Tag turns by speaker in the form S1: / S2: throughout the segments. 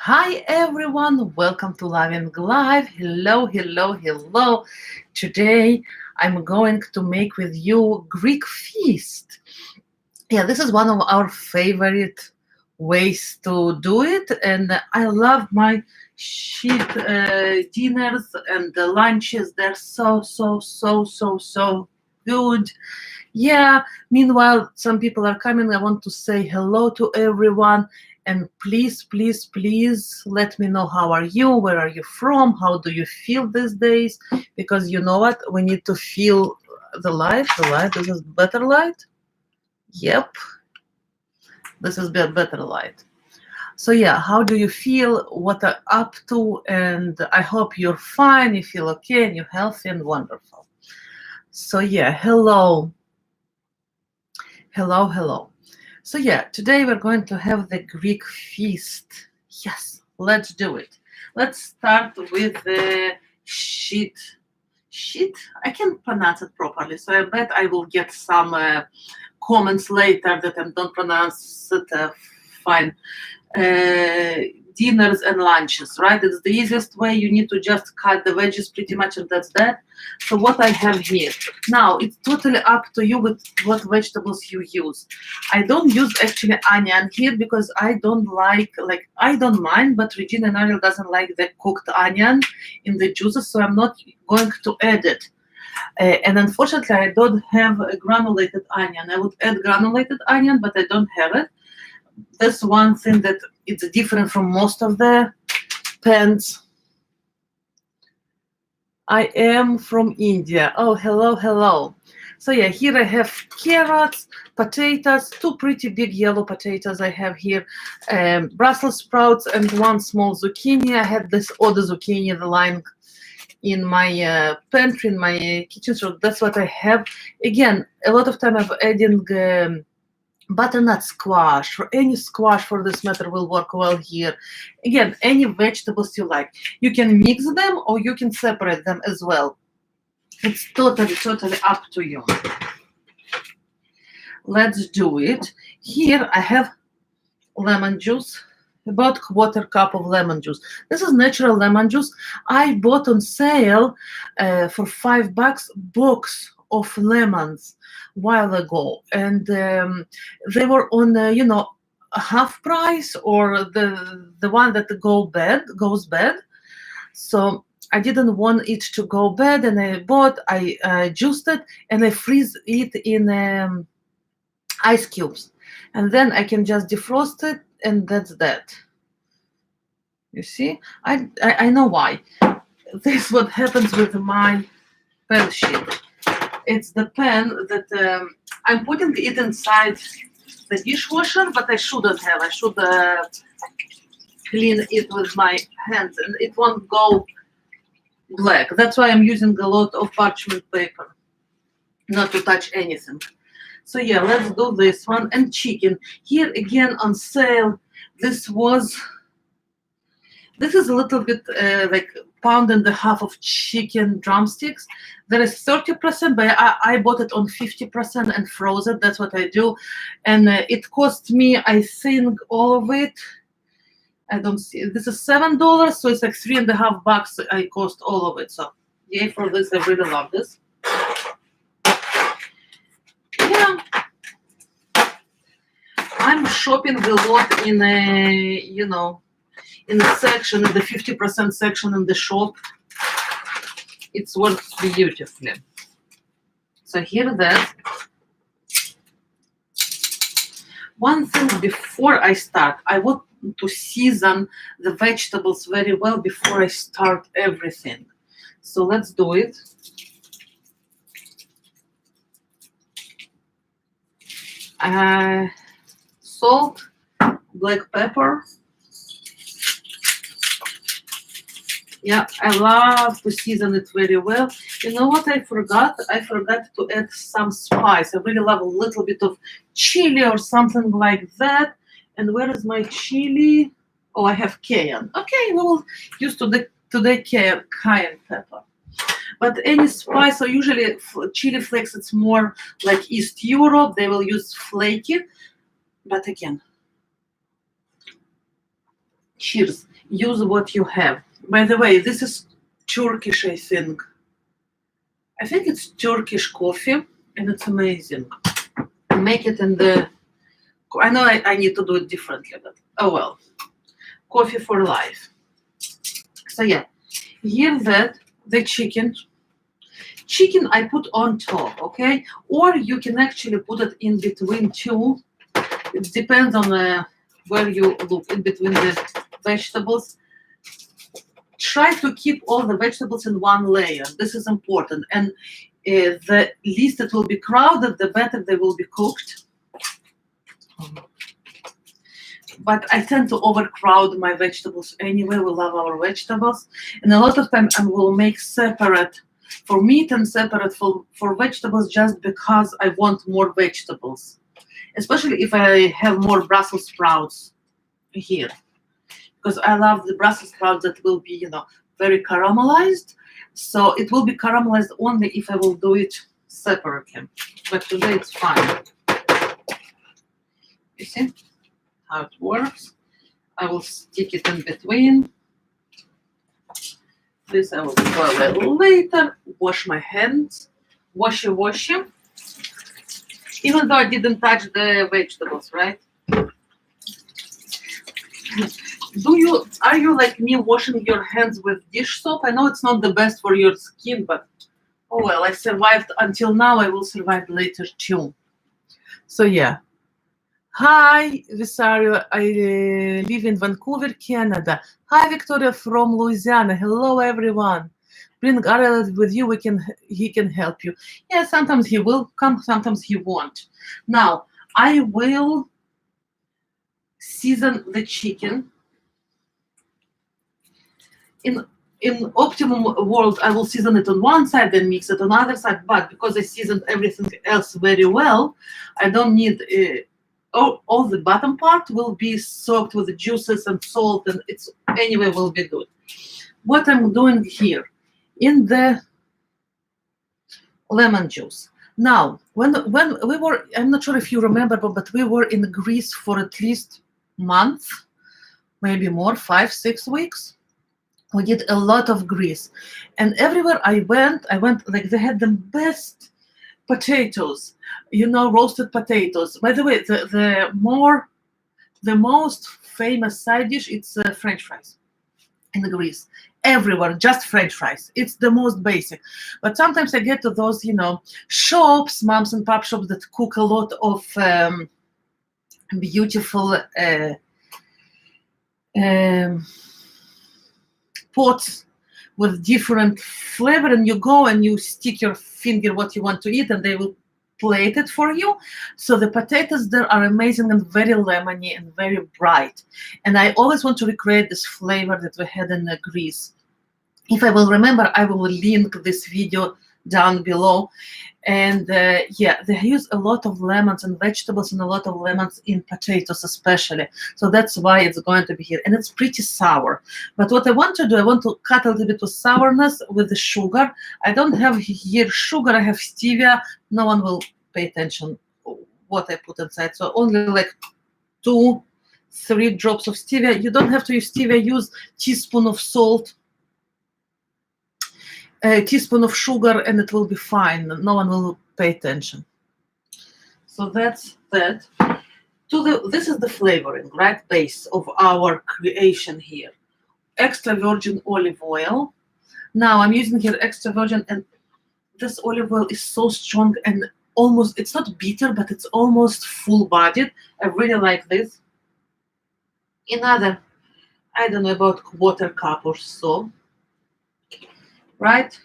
S1: Hi everyone, welcome to Loving Live. Hello, hello, hello. Today I'm going to make with you Greek feast. Yeah, this is one of our favorite ways to do it, and I love my sheet dinners and the lunches. They're so good. Yeah, meanwhile, some people are coming. I want to say hello to everyone. And please let me know how are you, where are you from, how do you feel these days? Because you know what? We need to feel the light. This is better light. Yep, this is better light. So yeah, how do you feel? What are up to? And I hope you're fine, you feel okay, and you're healthy and wonderful. So yeah, hello. So yeah, today we're going to have the Greek feast. Yes, let's do it. Let's start with the sheet. Sheet? I can't pronounce it properly, so I bet I will get some comments later that I don't pronounce it fine. uh, Dinners and lunches, right? It's the easiest way. You need to just cut the veggies pretty much, and that's that. So what I have here now, it's totally up to you with what vegetables you use. I don't use actually onion here because I don't like I don't mind, but Regina and Ariel doesn't like the cooked onion in the juices, so I'm not going to add it. And unfortunately, I don't have a granulated onion. I would add granulated onion, but I don't have it. That's one thing that it's different from most of the pans. I am from India. Oh, hello. So yeah, here I have carrots, potatoes, two pretty big yellow potatoes I have here, Brussels sprouts, and one small zucchini. I had this other zucchini lying in my pantry, in my kitchen, so that's what I have. Again, a lot of time I'm adding butternut squash or any squash for this matter will work well here. Again, any vegetables you like. You can mix them or you can separate them as well. It's totally up to you. Let's do it. Here I have lemon juice, about quarter cup of lemon juice. This is natural lemon juice. I bought on sale for $5 box of lemons while ago, and they were on half price or the one that goes bad. So I didn't want it to go bad, and I juiced it and I freeze it in ice cubes, and then I can just defrost it, and that's that. You see, I know why. This is what happens with my pen sheet. It's the pen that I'm putting it inside the dishwasher, but I shouldn't have. I should clean it with my hands, and it won't go black. That's why I'm using a lot of parchment paper, not to touch anything. So yeah, let's do this one. And chicken. Here again on sale. This is a little bit like pound and a half of chicken drumsticks. There is 30%, but I bought it on 50% and froze it. That's what I do. And it cost me, I think, all of it. I don't see. This is $7, so it's like $3.50 I cost all of it. So yay for this. I really love this. Yeah. I'm shopping a lot in in the section, in the 50% section in the shop. It works beautifully. So here that. One thing before I start, I want to season the vegetables very well before I start everything. So let's do it. Salt, black pepper. Yeah, I love to season it very well. You know what I forgot? I forgot to add some spice. I really love a little bit of chili or something like that. And where is my chili? Oh, I have cayenne. Okay, we will use today cayenne pepper. But any spice, so usually chili flakes, it's more like East Europe. They will use flaky. But again, Cheers. Use what you have. By the way, this is Turkish, I think. I think it's Turkish coffee, and it's amazing. Make it in the... I know I need to do it differently, but oh well. Coffee for life. So yeah, here that the chicken I put on top, okay? Or you can actually put it in between too. It depends on where you look, in between the vegetables. Try to keep all the vegetables in one layer. This is important. And the least it will be crowded, the better they will be cooked. But I tend to overcrowd my vegetables anyway. We love our vegetables. And a lot of times I will make separate for meat and separate for vegetables just because I want more vegetables. Especially if I have more Brussels sprouts here. Because I love the Brussels sprouts that will be, very caramelized. So it will be caramelized only if I will do it separately. But today it's fine. You see how it works? I will stick it in between. This I will do a little later. Wash my hands. Wash. Even though I didn't touch the vegetables, right? Are you like me washing your hands with dish soap? I know it's not the best for your skin, but oh well, I survived until now. I will survive later too. So yeah. Hi, Visario. I live in Vancouver, Canada. Hi, Victoria from Louisiana. Hello, everyone. Bring Ariel with you. He can help you. Yeah, sometimes he will come, sometimes he won't. Now, I will season the chicken. In optimum world, I will season it on one side, then mix it on the other side. But because I seasoned everything else very well, I don't need... all the bottom part will be soaked with the juices and salt, and it's anyway will be good. What I'm doing here in the lemon juice. Now, when we were, I'm not sure if you remember, but we were in Greece for at least a month, maybe more, 5-6 weeks. We did a lot of Greece, and everywhere I went like they had the best potatoes, roasted potatoes. By the way, the most famous side dish, it's French fries in Greece. Everywhere, just French fries. It's the most basic. But sometimes I get to those, shops, moms and pop shops that cook a lot of beautiful pots with different flavor, and you go and you stick your finger what you want to eat, and they will plate it for you. So the potatoes there are amazing and very lemony and very bright. And I always want to recreate this flavor that we had in Greece. If I will remember, I will link this video down below. And yeah, they use a lot of lemons and vegetables, and a lot of lemons in potatoes especially. So that's why it's going to be here. And it's pretty sour. But what I want to do, I want to cut a little bit of sourness with the sugar. I don't have here sugar, I have stevia. No one will pay attention what I put inside. So only like 2-3 drops of stevia. You don't have to use stevia, use teaspoon of salt, a teaspoon of sugar, and it will be fine. No one will pay attention. So that's that. This is the flavoring, right? Base of our creation here. Extra virgin olive oil. Now I'm using here extra virgin, and this olive oil is so strong and almost, it's not bitter, but it's almost full-bodied. I really like this. Another, I don't know, about quarter cup or so. Right?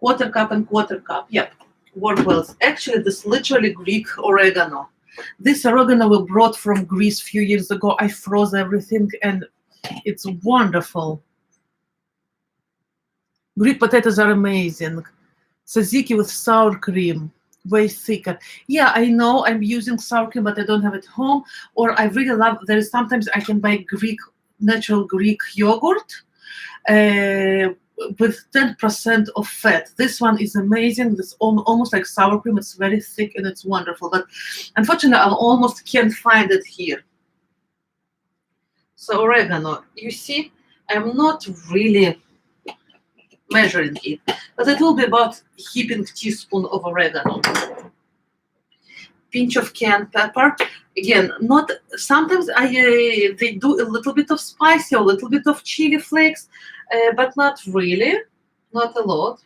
S1: Quarter cup and quarter cup. Yep. Work well. Actually, this literally Greek oregano. This oregano we brought from Greece a few years ago. I froze everything, and it's wonderful. Greek potatoes are amazing. Tzatziki with sour cream, way thicker. Yeah, I know I'm using sour cream, but I don't have it home. Or I really love, there is sometimes I can buy natural Greek yogurt. With 10% of fat. This one is amazing. This almost like sour cream. It's very thick and it's wonderful. But unfortunately, I almost can't find it here. So oregano, you see, I'm not really measuring it, but it will be about heaping teaspoon of oregano. Pinch of canned pepper. Again, not sometimes they do a little bit of spicy, a little bit of chili flakes, but not really, not a lot,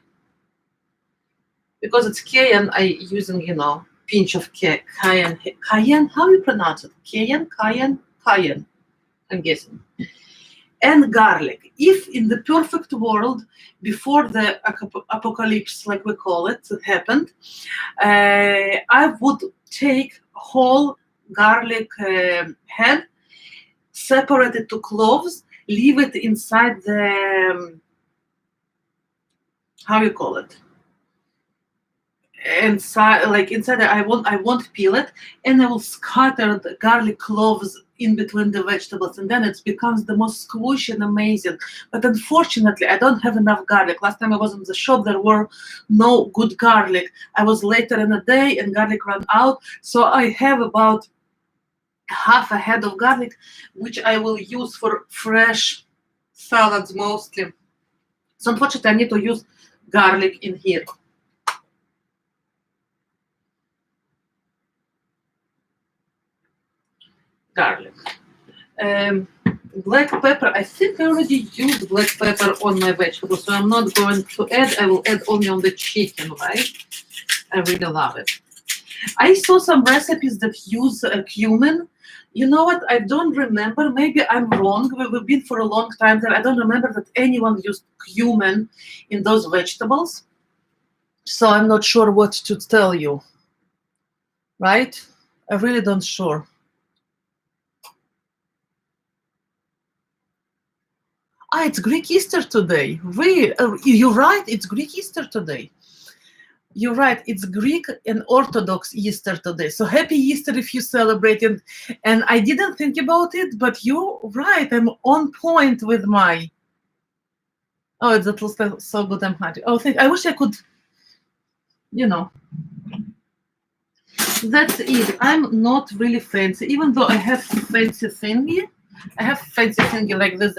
S1: because it's cayenne. I using pinch of cayenne. Cayenne, how you pronounce it? Cayenne. I'm guessing. And garlic. If in the perfect world, before the apocalypse, like we call it, happened, I would take whole garlic head, separate it to cloves, leave it inside the, how you call it? Inside, like inside, I won't peel it, and I will scatter the garlic cloves in between the vegetables, and then it becomes the most squishy and amazing. But unfortunately, I don't have enough garlic. Last time I was in the shop, there were no good garlic. I was later in the day, and garlic ran out, so I have about half a head of garlic, which I will use for fresh salads mostly. So unfortunately, I need to use garlic in here. Garlic. Black pepper. I think I already used black pepper on my vegetables, so I'm not going to add. I will add only on the chicken, right? I really love it. I saw some recipes that use cumin. You know what? I don't remember. Maybe I'm wrong. We've been for a long time there. I don't remember that anyone used cumin in those vegetables. So I'm not sure what to tell you. Right? I really don't sure. It's Greek Easter today. Really? You're right. It's Greek Easter today. You're right. It's Greek and Orthodox Easter today. So happy Easter if you celebrate it. And I didn't think about it, but you're right. I'm on point with my. Oh, that was so good. I'm happy. Oh, I wish I could. That's it. I'm not really fancy, even though I have fancy thingy. I have fancy thingy like this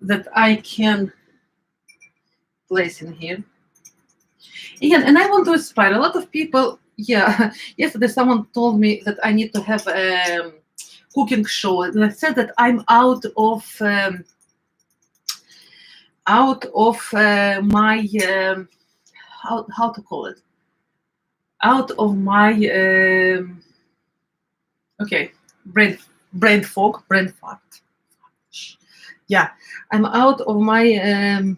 S1: that I can place in here. Again, and I want to inspire a lot of people. Yeah, yesterday someone told me that I need to have a cooking show, and I said that I'm out of my how to call it? Out of my okay, brain fog. Yeah, I'm out of my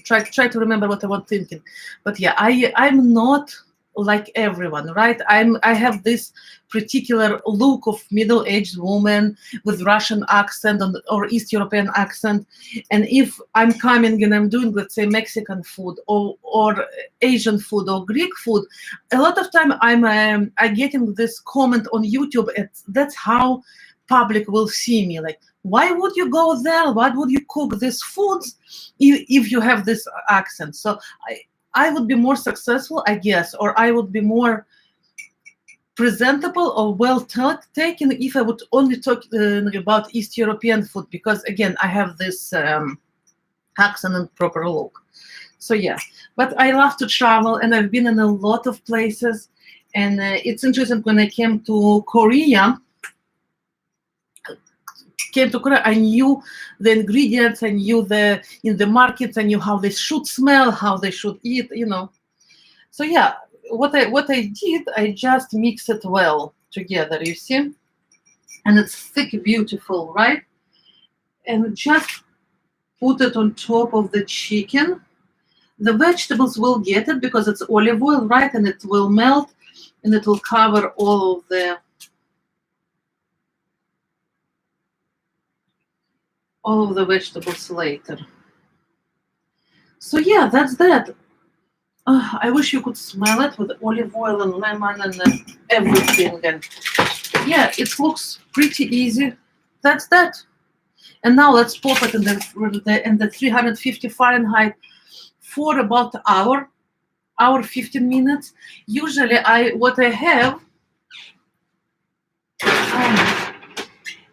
S1: try to remember what I was thinking. But yeah, I'm not like everyone, right? I have this particular look of middle-aged woman with Russian accent or East European accent. And if I'm coming and I'm doing, let's say, Mexican food or Asian food or Greek food, a lot of time I'm getting this comment on YouTube. That's how public will see me. Like, why would you go there? Why would you cook these foods if you have this accent? So I would be more successful, I guess, or I would be more presentable or well taken if I would only talk about East European food, because again, I have this accent and proper look. So yeah, but I love to travel, and I've been in a lot of places, and it's interesting. When I came to Korea, I knew the ingredients, I knew in the markets, I knew how they should smell, how they should eat, So yeah, what I did, I just mix it well together, you see? And it's thick, beautiful, right? And just put it on top of the chicken. The vegetables will get it because it's olive oil, right? And it will melt, and it will cover all of the vegetables later. So yeah, that's that. I wish you could smell it with olive oil and lemon and everything. And yeah, it looks pretty easy. That's that. And now let's pop it in the 350 Fahrenheit for about an hour 15 minutes. Usually what I have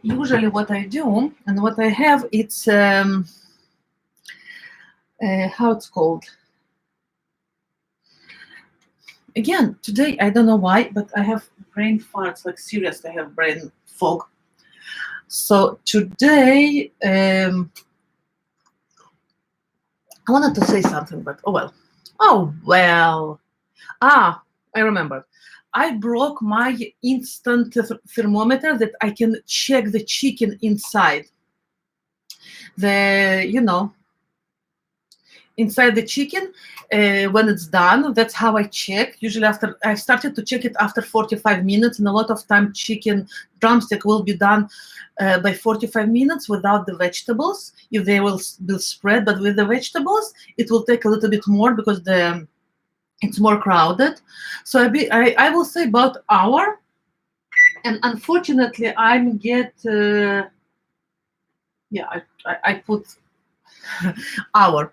S1: Usually what I do and what I have, it's how it's called. Again, today, I don't know why, but I have brain farts, like seriously, I have brain fog. So today, I wanted to say something, but oh well. Oh well. I remember. I broke my instant thermometer that I can check the chicken inside. Inside the chicken, when it's done. That's how I check. Usually after, I started to check it after 45 minutes, and a lot of time chicken drumstick will be done by 45 minutes without the vegetables, if they will spread. But with the vegetables, it will take a little bit more because it's more crowded. So I will say about hour. And unfortunately, I put hour.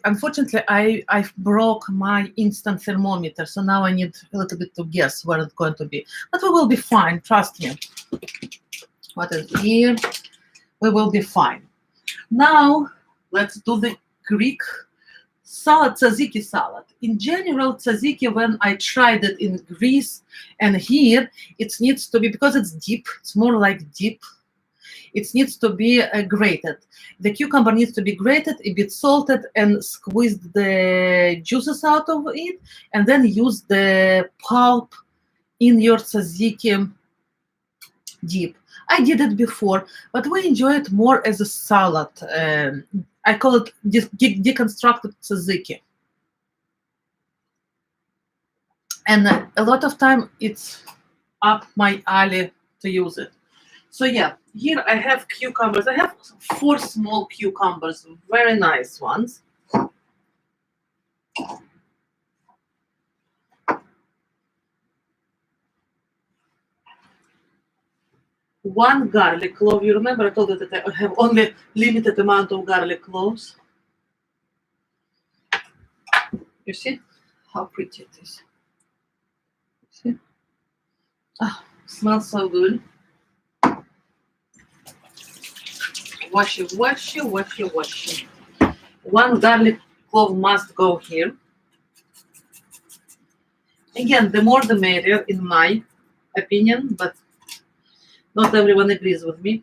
S1: Unfortunately, I broke my instant thermometer, so now I need a little bit to guess where it's going to be. But we will be fine, trust me. What is here? We will be fine. Now, let's do the Greek salad, tzatziki salad. In general, tzatziki, when I tried it in Greece and here, it needs to be, because it's deep, it's more like deep, it needs to be grated. The cucumber needs to be grated, a bit salted, and squeezed the juices out of it, and then use the pulp in your tzatziki dip. I did it before, but we enjoy it more as a salad. I call it deconstructed tzatziki. And a lot of time it's up my alley to use it. So yeah, here I have cucumbers. I have 4 small cucumbers, very nice ones. One garlic clove. You remember I told you that I have only limited amount of garlic cloves. You see how pretty it is. See? Smells so good. Wash it. One garlic clove must go here. Again, the more the merrier, in my opinion, but not everyone agrees with me.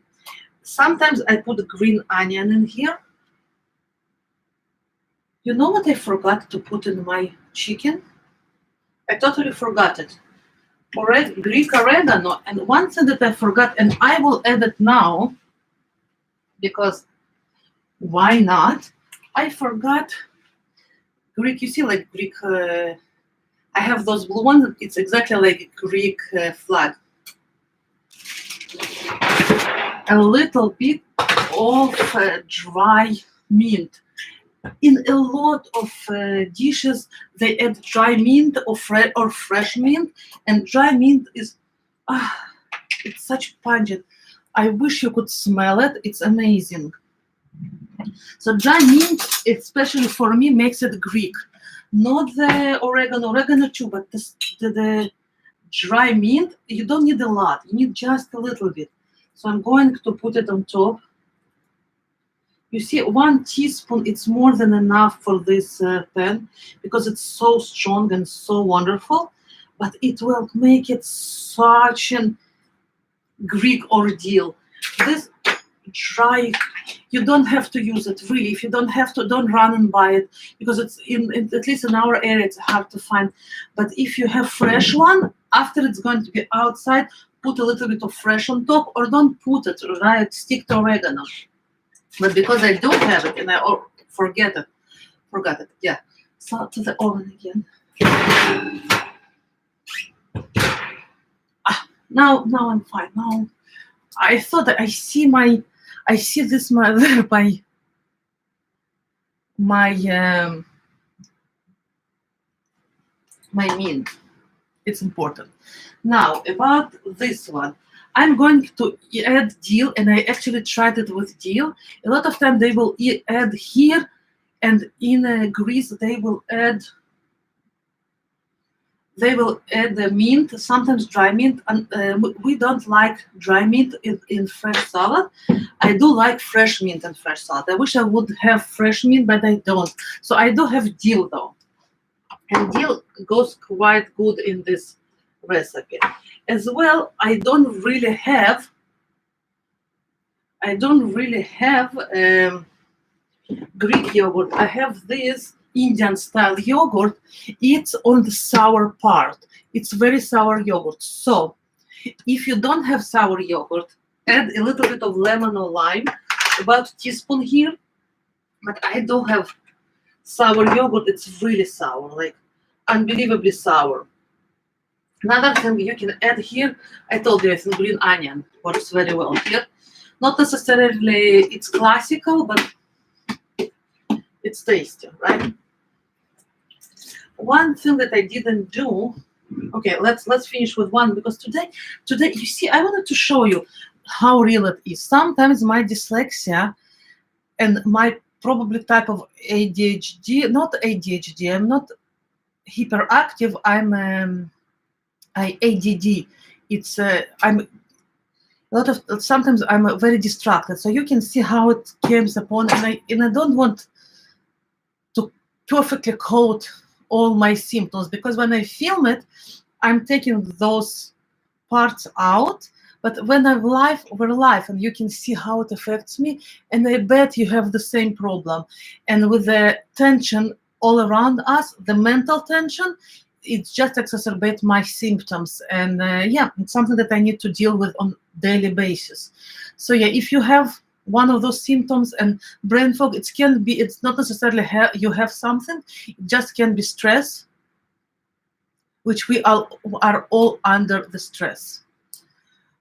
S1: Sometimes I put green onion in here. You know what I forgot to put in my chicken? I totally forgot it. Greek oregano, and one thing that I forgot, and I will add it now, because why not? I forgot Greek, you see, like Greek, I have those blue ones, it's exactly like a Greek flag. A little bit of dry mint. In a lot of dishes, they add dry mint or fresh mint, and dry mint is, it's such pungent. I wish you could smell it. It's amazing. So dry mint, especially for me, makes it Greek. Not the oregano too, but the dry mint, you don't need a lot. You need just a little bit. So I'm going to put it on top. You see, 1 teaspoon, it's more than enough for this pan, because it's so strong and so wonderful, but it will make it such a Greek ordeal. This dry, you don't have to use it, really. If you don't have to, don't run and buy it, because it's at least in our area, it's hard to find. But if you have fresh one, after it's going to be outside, put a little bit of fresh on top, or don't put it, right? Stick to oregano. But because I don't have it and I forgot it, yeah. So to the oven again. Now I'm fine. Now I thought that I see this by my mint. It's important. Now about this one. I'm going to add dill, and I actually tried it with dill. A lot of time they will add here, and in Greece they will add they will add the mint, sometimes dry mint, and we don't like dry mint in fresh salad. I do like fresh mint and fresh salad. I wish I would have fresh mint, but I don't. So I do have dill though, and dill goes quite good in this recipe. As well, I don't really have Greek yogurt. I have this Indian style yogurt. It's on the sour part. It's very sour yogurt. So if you don't have sour yogurt, add a little bit of lemon or lime, about a teaspoon here. But I don't have sour yogurt. It's really sour, like unbelievably sour. Another thing you can add here, I told you, I think green onion works very well here. Not necessarily it's classical, but it's tasty, right? One thing that I didn't do. Okay, let's finish with one, because today you see I wanted to show you how real it is. Sometimes my dyslexia and my probably type of ADHD, not ADHD, I'm not hyperactive. I ADD. It's I'm a lot of sometimes I'm very distracted. So you can see how it comes upon, and I don't want to perfectly code all my symptoms, because when I film it, I'm taking those parts out. But when I'm live over live, and you can see how it affects me, and I bet you have the same problem. And with the tension all around us, the mental tension, it just exacerbates my symptoms. And yeah, it's something that I need to deal with on daily basis. So yeah, if you have one of those symptoms and brain fog, it's not necessarily you have something, it just can be stress, which we are all under the stress.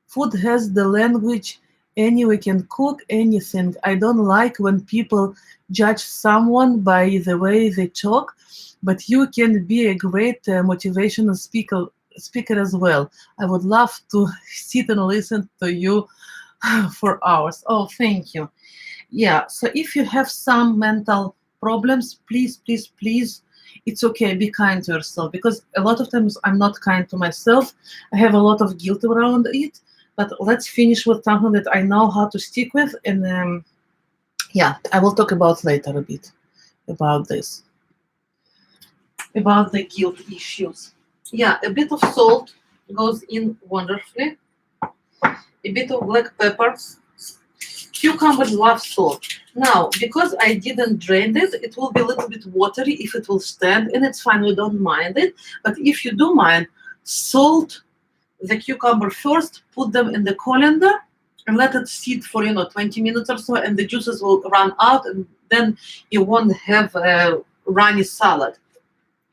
S1: Food has the language, we can cook anything. I don't like when people judge someone by the way they talk, but you can be a great motivational speaker as well. I would love to sit and listen to you for hours. Oh, thank you. Yeah, so if you have some mental problems, please, please, please, it's okay, be kind to yourself, because a lot of times I'm not kind to myself. I have a lot of guilt around it. But let's finish with something that I know how to stick with, and yeah, I will talk about later a bit about this, about the guilt issues. Yeah, a bit of salt goes in wonderfully. A bit of black peppers. Cucumbers love salt. Now, because I didn't drain it, it will be a little bit watery if it will stand, and it's fine, we don't mind it. But if you do mind, salt the cucumber first, put them in the colander, and let it sit for 20 minutes or so, and the juices will run out, and then you won't have a runny salad.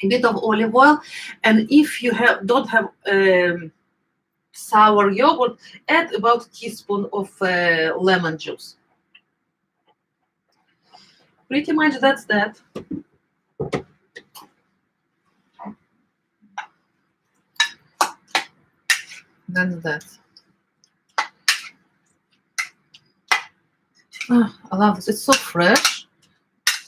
S1: A bit of olive oil, and if you don't have sour yogurt, add about a teaspoon of lemon juice. Pretty much that's that. That's that. Oh, I love this. It's so fresh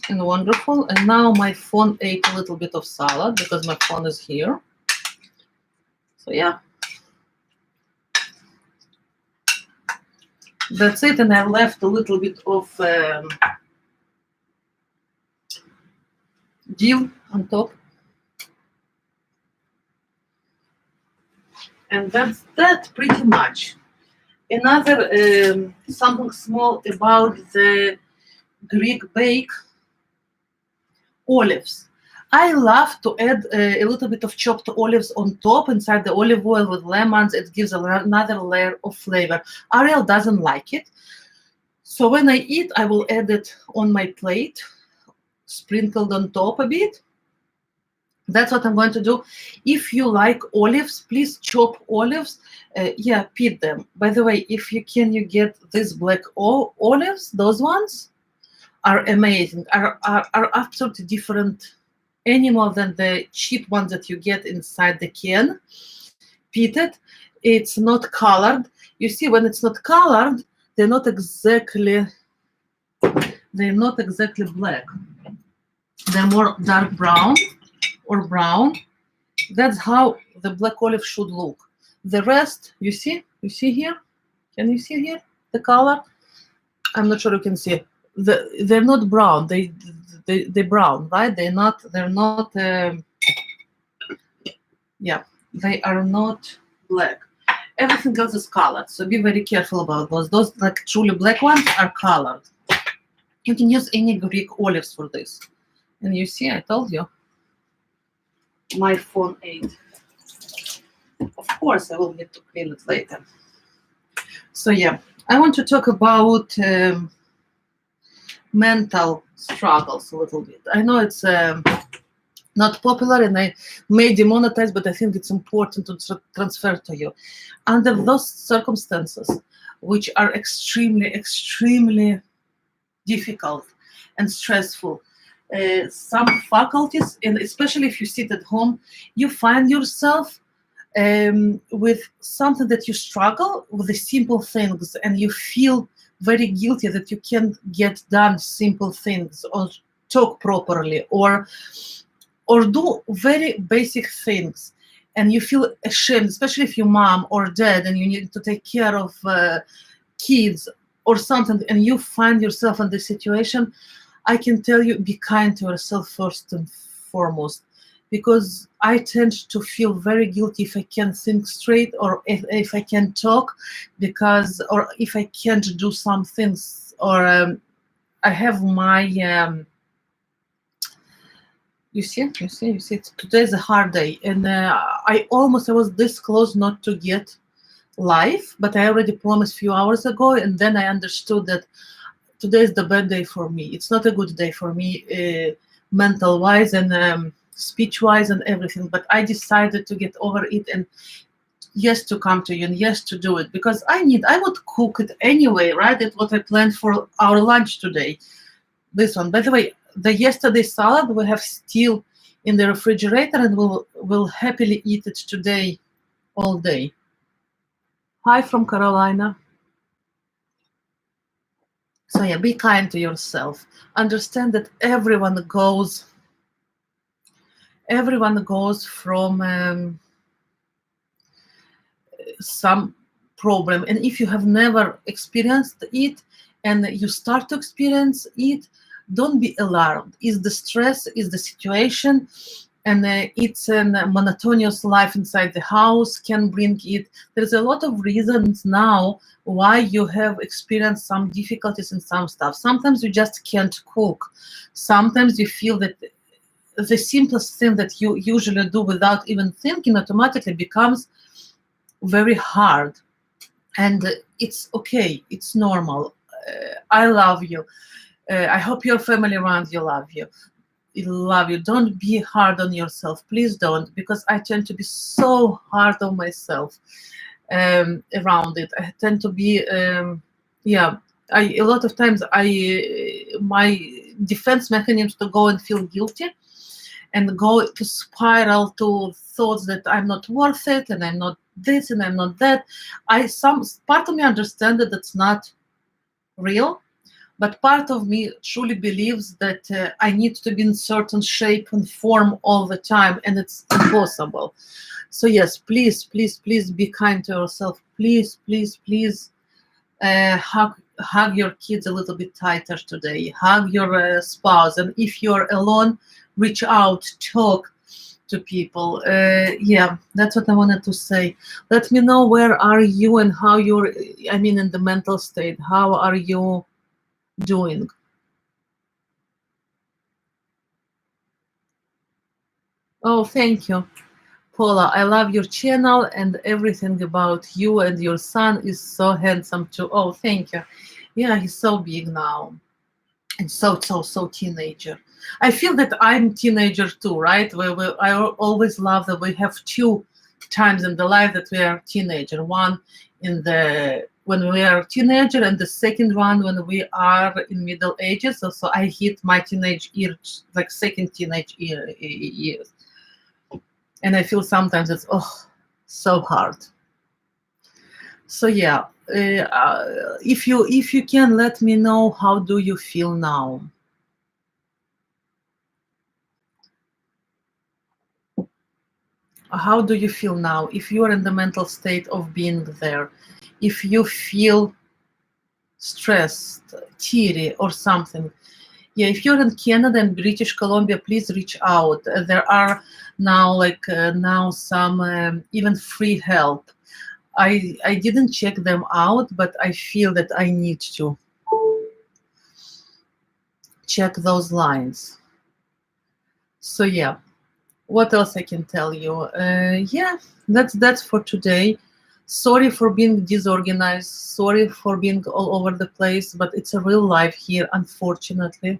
S1: and wonderful. And now my phone ate a little bit of salad because my phone is here. So yeah. That's it. And I left a little bit of dill on top. And that's that pretty much. Another something small about the Greek bake, olives. I love to add a little bit of chopped olives on top inside the olive oil with lemons. It gives another layer of flavor. Ariel doesn't like it. So when I eat, I will add it on my plate, sprinkled on top a bit. That's what I'm going to do. If you like olives, please chop olives. Yeah, pit them. By the way, if you get these black olives, those ones are amazing. Are absolutely different animal than the cheap ones that you get inside the can. Pitted. It's not colored. You see, when it's not colored, they're not exactly black. They're more dark brown or brown. That's how the black olive should look. The rest, you see here? Can you see here the color? I'm not sure you can see. They're not brown. They brown, right? They're not. Yeah, they are not black. Everything else is colored, so be very careful about those. Those like truly black ones are colored. You can use any Greek olives for this. And you see, I told you, my phone ate. Of course, I will need to clean it later. So yeah, I want to talk about mental struggles a little bit. I know it's not popular and I may demonetize, but I think it's important to transfer to you. Under those circumstances, which are extremely, extremely difficult and stressful, some faculties, and especially if you sit at home, you find yourself with something that you struggle with the simple things, and you feel very guilty that you can't get done simple things or talk properly or do very basic things, and you feel ashamed, especially if you're mom or dad and you need to take care of kids or something, and you find yourself in this situation. I can tell you, be kind to yourself first and foremost, because I tend to feel very guilty if I can't think straight, or if I can't talk, or if I can't do some things, or I have my you see, today's a hard day, and I was this close not to get live, but I already promised a few hours ago, and then I understood that today is the bad day for me. It's not a good day for me, mental wise and speech wise and everything. But I decided to get over it, and yes, to come to you, and yes, to do it, because I would cook it anyway, right? That's what I planned for our lunch today. This one, by the way, the yesterday salad we have still in the refrigerator, and we'll happily eat it today all day. Hi from Carolina. So yeah, be kind to yourself. Understand that everyone goes from some problem, and if you have never experienced it and you start to experience it, don't be alarmed. Is the stress, is the situation, and it's a monotonous life inside the house can bring it. There's a lot of reasons now why you have experienced some difficulties in some stuff. Sometimes you just can't cook. Sometimes you feel that the simplest thing that you usually do without even thinking automatically becomes very hard. And it's okay. It's normal. I love you. I hope your family around you love you. Love you. Don't be hard on yourself. Please don't, because I tend to be so hard on myself around it. I tend to be, a lot of times my defense mechanism to go and feel guilty and go to spiral to thoughts that I'm not worth it and I'm not this and I'm not that. Some part of me understand that it's not real, but part of me truly believes that I need to be in certain shape and form all the time, and it's impossible. So yes, please, please, please be kind to yourself. Please, please, please hug your kids a little bit tighter today. Hug your spouse, and if you're alone, reach out, talk to people. That's what I wanted to say. Let me know where are you and how you're, in the mental state. How are you doing? Oh, thank you, Paula. I love your channel, and everything about you, and your son is so handsome too. Oh, thank you. Yeah, he's so big now, and so teenager. I feel that I'm teenager too, right? I always love that we have two times in the life that we are teenager. One when we are teenager, and the second one when we are in middle ages. So I hit my teenage years, like second teenage years, and I feel sometimes it's so hard. So yeah, if you can let me know, how do you feel now? How do you feel now? If you are in the mental state of being there, if you feel stressed, teary, or something, yeah, if you're in Canada and British Columbia, please reach out. There are now now some even free help. I didn't check them out, but I feel that I need to check those lines. So yeah, what else I can tell you? Yeah, that's for today. Sorry for being disorganized. Sorry for being all over the place, but it's a real life here, unfortunately.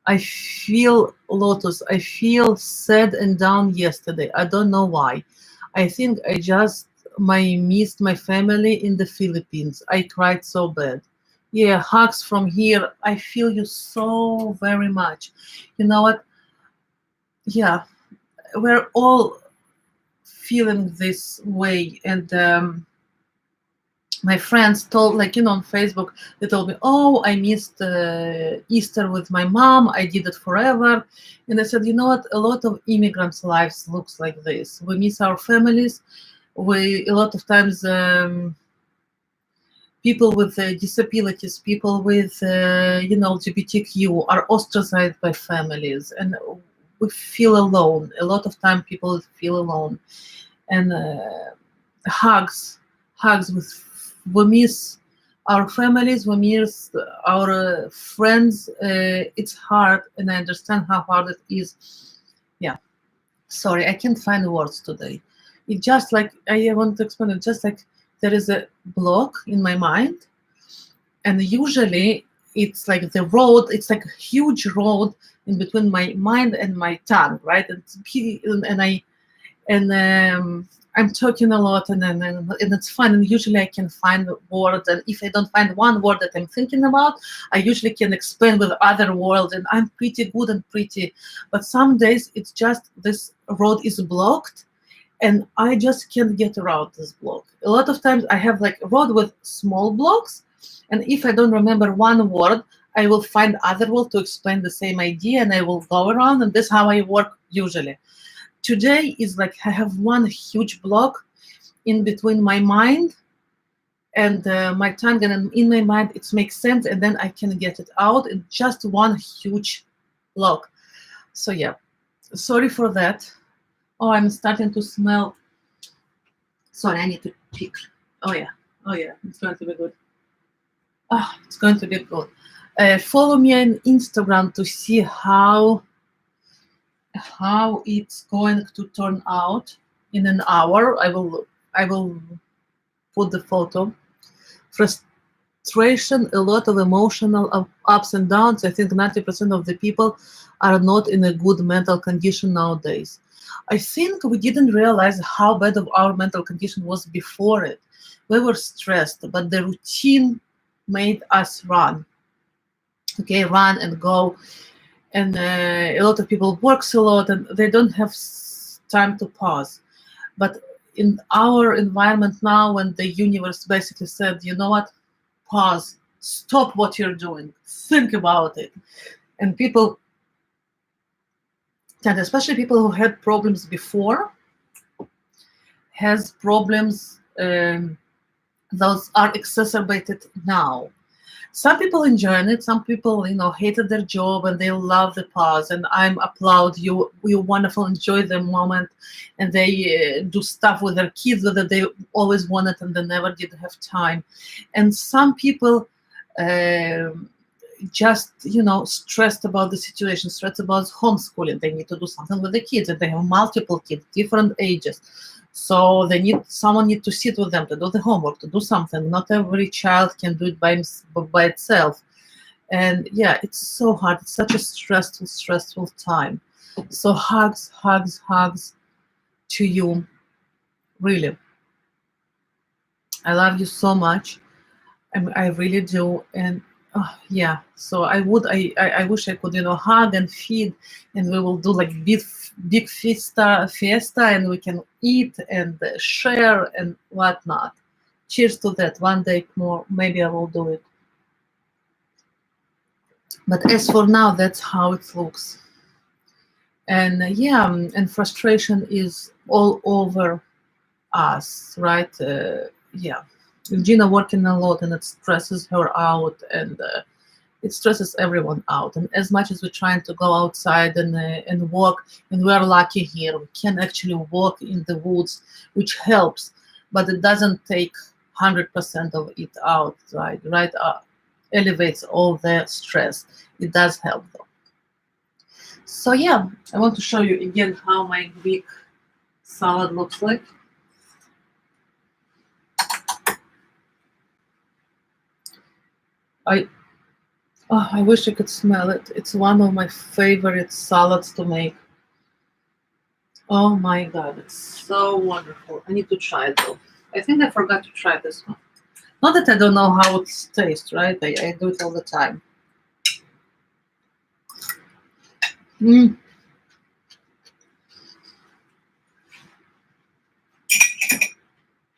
S1: I feel Lotus. I feel sad and down yesterday. I don't know why. I think I just my missed my family in the Philippines. I cried so bad. Yeah, hugs from here. I feel you so very much. You know what? Yeah, we're all feeling this way, and my friends told, like, on Facebook, they told me, oh, I missed Easter with my mom. I did it forever. And I said, you know what, a lot of immigrants lives looks like this. We miss our families. We a lot of times people with disabilities, people with LGBTQ are ostracized by families, and we feel alone. A lot of time people feel alone. And hugs hugs with we miss our families, we miss our friends. It's hard, and I understand how hard it is. Yeah, sorry, I can't find words today. It just like I want to explain it, just like there is a block in my mind, and usually it's like the road, it's like a huge road in between my mind and my tongue, right? And I and I'm talking a lot, and it's fun. And usually I can find words, and if I don't find one word that I'm thinking about, I usually can explain with other words, and I'm pretty good and pretty. But some days it's just this road is blocked, and I just can't get around this block. A lot of times I have like a road with small blocks, and if I don't remember one word, I will find other word to explain the same idea, and I will go around, and this is how I work usually. Today is like I have one huge block in between my mind and my tongue, and in my mind it makes sense, and then I can get it out in just one huge block. So yeah, sorry for that. Oh, I'm starting to smell. Sorry, I need to pick. Oh yeah, oh yeah, it's going to be good. Ah, it's going to be good. Follow me on Instagram to see how it's going to turn out in an hour. I will put the photo. Frustration, a lot of emotional ups and downs. I think 90% of the people are not in a good mental condition nowadays. I think we didn't realize how bad of our mental condition was before it. We were stressed, but the routine made us run. Okay, run and go, and a lot of people works a lot and they don't have time to pause. But in our environment now, when the universe basically said, you know what, pause, stop what you're doing, think about it. And people, and especially people who had problems before, has problems, those are exacerbated now. Some people enjoying it, some people hated their job and they love the pause, and I'm applaud you, you wonderful, enjoy the moment, and they do stuff with their kids that they always wanted and they never did have time. And some people just stressed about the situation, stressed about homeschooling, they need to do something with the kids, and they have multiple kids, different ages, so they need someone need to sit with them to do the homework, to do something. Not every child can do it by itself. And yeah, it's so hard. It's such a stressful time. So hugs to you. Really. I love you so much. I really do. And yeah, so I wish I could hug and feed, and we will do like big fiesta, and we can eat and share and whatnot. Cheers to that. One day more, maybe I will do it. But as for now, that's how it looks. And yeah, and frustration is all over us, right? Yeah, Gina working a lot, and it stresses her out, and it stresses everyone out. And as much as we're trying to go outside and walk, and we are lucky here, we can actually walk in the woods, which helps, but it doesn't take 100% of it out, right? Right, elevates all the stress. It does help though. So yeah, I want to show you again how my Greek salad looks like. I I wish you could smell it. It's one of my favorite salads to make. Oh my god, it's so wonderful. I need to try it though. I think I forgot to try this one. Not that I don't know how it tastes, right? I do it all the time. Mm,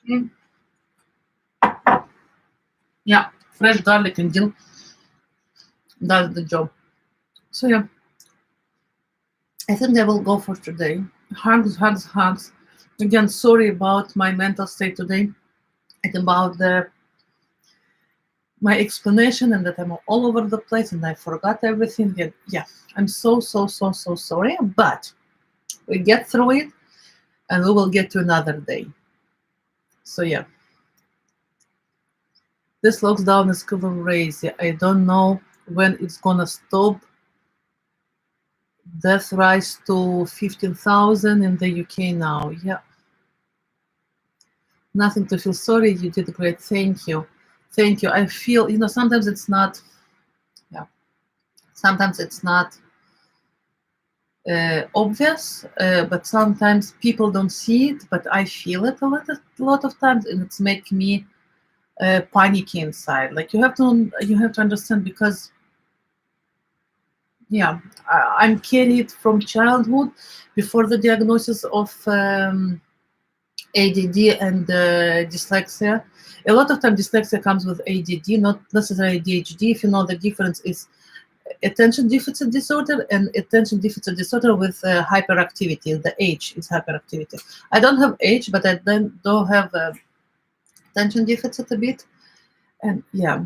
S1: mm. Yeah, fresh garlic and dill does the job. So yeah, I think I will go for today. Hugs, hugs, hugs. Again, sorry about my mental state today and about the my explanation and that I'm all over the place and I forgot everything. And yeah, I'm so sorry. But we get through it and we will get to another day. So yeah, this lockdown is crazy. I don't know when it's gonna stop. Death rise to 15,000 in the UK now. Yeah, nothing to feel sorry. You did great. Thank you. Thank you. I feel, sometimes it's not, yeah, sometimes it's not obvious, but sometimes people don't see it, but I feel it a lot of times, and it's make me panicky inside. Like you have to understand because yeah, I'm carried from childhood before the diagnosis of ADD and dyslexia. A lot of time dyslexia comes with ADD, not necessarily ADHD. If you know the difference is attention deficit disorder and attention deficit disorder with hyperactivity. The H is hyperactivity. I don't have H, but I then don't have attention deficit a bit. And yeah,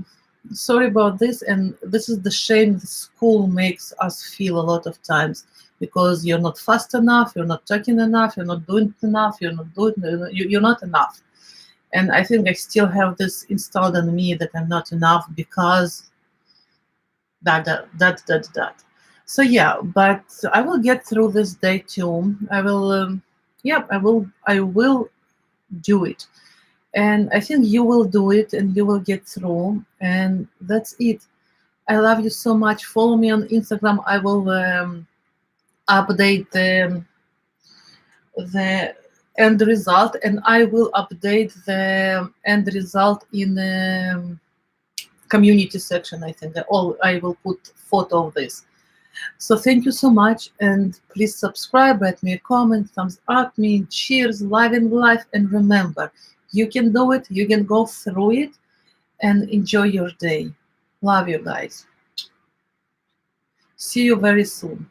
S1: sorry about this. And this is the shame the school makes us feel a lot of times because you're not fast enough, you're not talking enough, you're not doing enough, you're not enough. And I think I still have this installed in me that I'm not enough because that. So yeah, but I will get through this day too. I will, yeah, I will do it, and I think you will do it, and you will get through, and that's it. I love you so much. Follow me on Instagram. I will update the end result, and I will update the end result in community section. I think I will put photo of this. So thank you so much, and please subscribe, write me a comment, thumbs up me, cheers, live in life, and remember, you can do it, you can go through it, and enjoy your day. Love you guys. See you very soon.